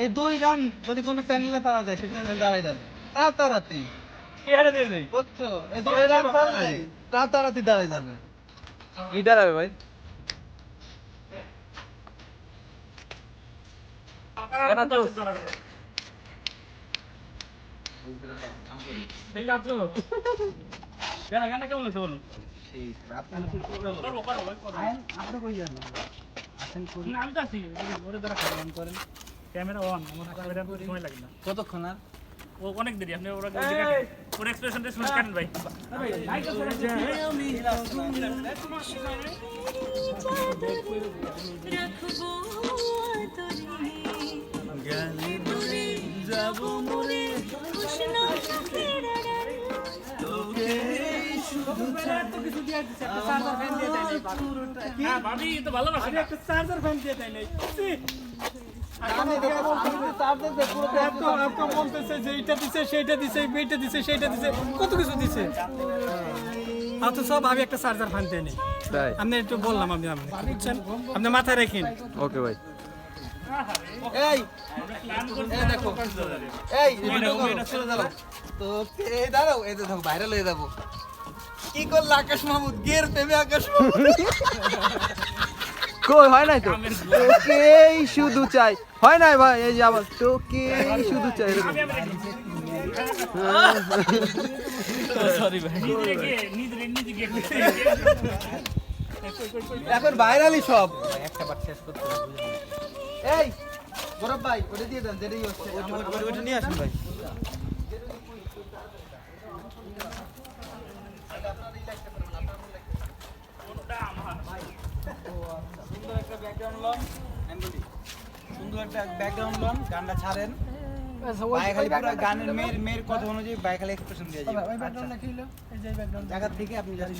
এই দুই রান যদি কোনো প্যানেলে পাওয়া যায় সেখানে দাঁড়ায় যাবে রাতারাতি। বুঝছো? এই দুই রান পারলে রাতারাতি দাঁড়ায় যাবে। কি দাঁড়াবে ভাই? কতক্ষণ আর? অনেক দেরি আপনি ওরা ওর এক্সপ্রেশনটা শুনে কাটেন ভাই। ভাবি তো ভালোবাসে একটা চার্জার ফ্যান দিয়ে দেয় নাই কত কিছু দিছে অথচ ভাবি একটা চার্জার ফ্যান দেয় নাই। আপনি একটু বললাম আপনি বুঝছেন, আপনি মাথায় রাখেন। ওকে ভাই। এই এই দেখো এই ভিডিও করো চলে যাও তো এই দাঁড়াও এই দেখো ভাইরাল হয়ে যাবো। কি করল আকাশ মাহমুদ গের প্রেমে আকাশ মাহমুদ কই হয় নাই তো? তোকেই শুধু চাই হয় নাই ভাই, এই যে আবার তোকেই শুধু চাই এরকম। সরি ভাই এখন ভাইরালই সব। একটা বার শেষ করতে হবে। এই গৌরব ভাই ওটা দিয়ে দেন দেরি হচ্ছে ওটা নিয়ে আসুন ভাই। সুন্দর একটা ব্যাকগ্রাউন্ড লন, সুন্দর একটা ব্যাকগ্রাউন্ড লন, গানটা ছাড়েন। ভাই খালি পুরো গানের মেয়ের কথা অনুযায়ী ভাই খালি এক্সপ্রেশন দিয়ে যাবেন। ওই ব্যাকগ্রাউন্ডটা কি হলো? এই যে ব্যাকগ্রাউন্ড জায়গা থেকে আপনি যদি